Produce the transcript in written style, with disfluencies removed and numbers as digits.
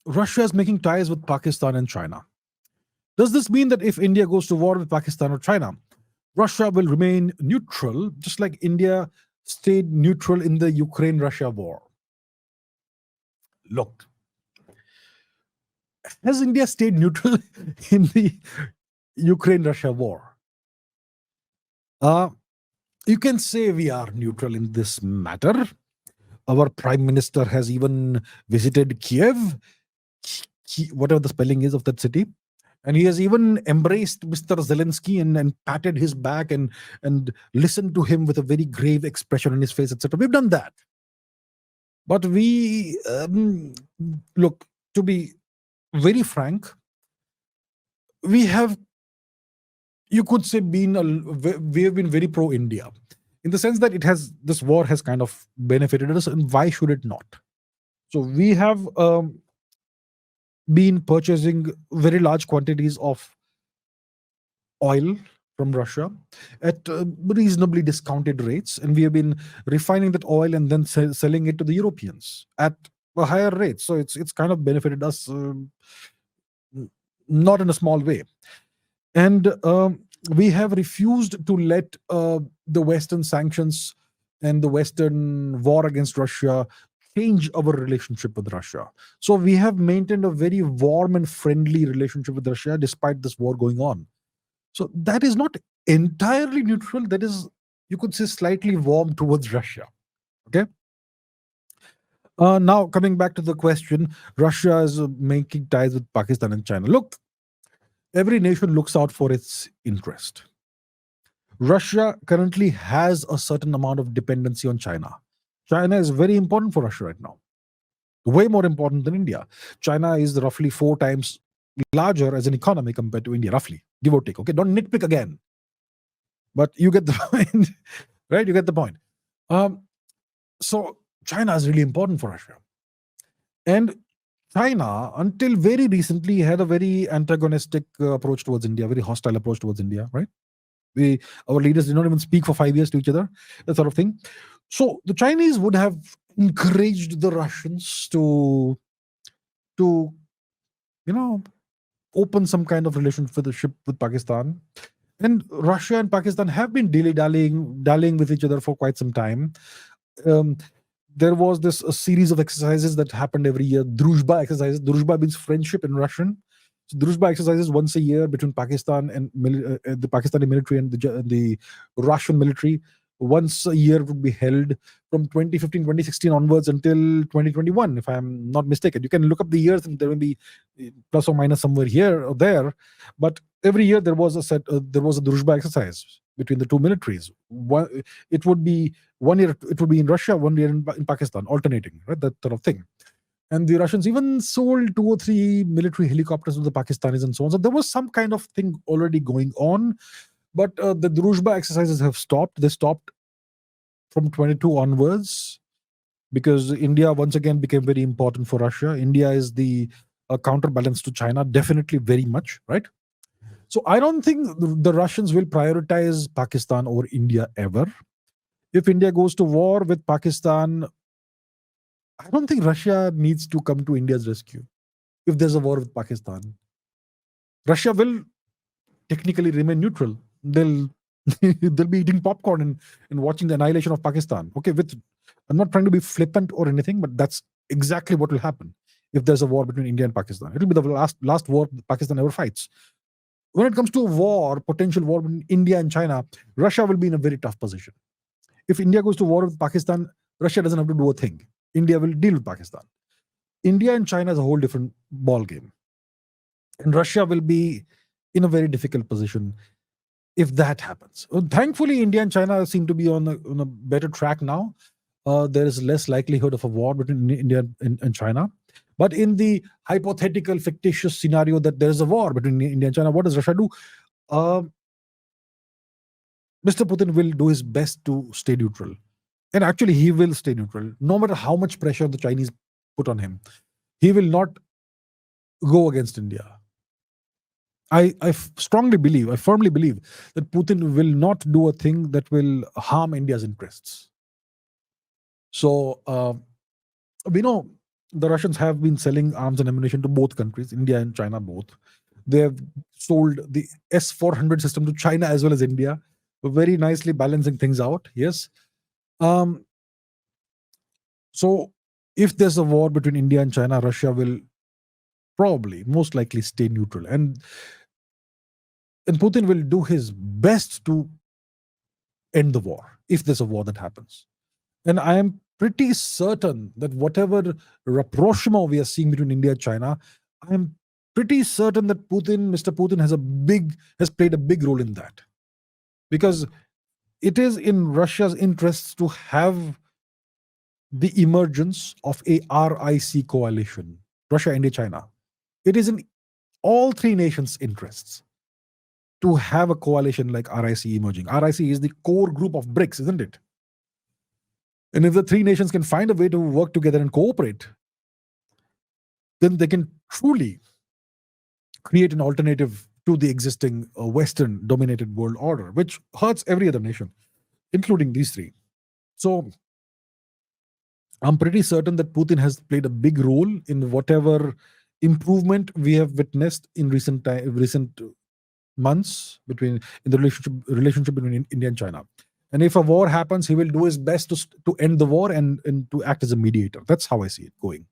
Russia is making ties with Pakistan and China. Does this mean that if India goes to war with Pakistan or China, Russia will remain neutral, just like India stayed neutral in the Ukraine Russia war? Look, has India stayed neutral in the Ukraine Russia war? Uh, you can say we are neutral in this matter. Our prime minister has even visited Kiev, whatever the spelling is of that city. And he has even embraced Mr. Zelensky and patted his back and listened to him with a very grave expression on his face, etc. We've done that. But we, look, to be very frank, we have, you could say, we have been very pro India in the sense that this war has kind of benefited us, and why should it not? So we have been purchasing very large quantities of oil from Russia at reasonably discounted rates, and we have been refining that oil and then selling it to the Europeans at a higher rate. So it's kind of benefited us, not in a small way. And we have refused to let the Western sanctions and the Western war against Russia change our relationship with Russia. So we have maintained a very warm and friendly relationship with Russia despite this war going on. So that is not entirely neutral. That is, you could say, slightly warm towards Russia. Okay. Now, coming back to the question, Russia is making ties with Pakistan and China. Look, every nation looks out for its interest. Russia currently has a certain amount of dependency on China. China is very important for Russia right now, way more important than India. China is roughly 4 times larger as an economy compared to India, roughly, give or take. Okay, don't nitpick again, but you get the point, right? You get the point. So China is really important for Russia, and China, until very recently, had a very antagonistic approach towards India, very hostile approach towards India, right? Our leaders did not even speak for 5 years to each other, that sort of thing. So the Chinese would have encouraged the Russians to you know open some kind of relationship with Pakistan. And Russia and Pakistan have been dallying with each other for quite some time. Um, there was this a series of exercises that happened every year. Druzhba exercises. Druzhba means friendship in Russian. So Druzhba exercises once a year between Pakistan and the Pakistani military and the Russian military. Once a year would be held from 2015, 2016 onwards until 2021, if I'm not mistaken. You can look up the years and there will be plus or minus somewhere here or there. But every year there was there was a Druzhba exercise between the two militaries. It would be 1 year, it would be in Russia, 1 year in Pakistan, alternating, right? That sort of thing. And the Russians even sold 2 or 3 military helicopters to the Pakistanis and so on. So there was some kind of thing already going on. But the Druzhba exercises have stopped. They stopped from 22 onwards because India once again became very important for Russia. India is the counterbalance to China, definitely very much, right? So I don't think the Russians will prioritize Pakistan over India ever. If India goes to war with Pakistan, I don't think Russia needs to come to India's rescue. If there's a war with Pakistan, Russia will technically remain neutral. They'll they'll be eating popcorn and watching the annihilation of Pakistan. Okay, I'm not trying to be flippant or anything, but that's exactly what will happen if there's a war between India and Pakistan. It'll be the last war Pakistan ever fights. When it comes to a war, potential war between India and China, Russia will be in a very tough position. If India goes to war with Pakistan, Russia doesn't have to do a thing. India will deal with Pakistan. India and China is a whole different ball game, and Russia will be in a very difficult position if that happens. Thankfully, India and China seem to be on a better track now. There is less likelihood of a war between India and China. But in the hypothetical, fictitious scenario that there is a war between India and China, what does Russia do? Mr. Putin will do his best to stay neutral. And actually, he will stay neutral, no matter how much pressure the Chinese put on him. He will not go against India. I strongly believe, I firmly believe that Putin will not do a thing that will harm India's interests. So, we know the Russians have been selling arms and ammunition to both countries, India and China both. They have sold the S-400 system to China as well as India, very nicely balancing things out. Yes. Um, so if there's a war between India and China, Russia will probably, most likely, stay neutral, and Putin will do his best to end the war if there's a war that happens. And I am pretty certain that whatever rapprochement we are seeing between India and China, I am pretty certain that Mr. Putin has played a big role in that. Because it is in Russia's interests to have the emergence of a RIC coalition, Russia, India, China. It is in all three nations' interests to have a coalition like RIC emerging. RIC is the core group of BRICS, isn't it? And if the three nations can find a way to work together and cooperate, then they can truly create an alternative to the existing Western dominated world order, which hurts every other nation, including these three. So I'm pretty certain that Putin has played a big role in whatever improvement we have witnessed in recent months in the relationship between India and China. And if a war happens, he will do his best to end the war and to act as a mediator. That's how I see it going.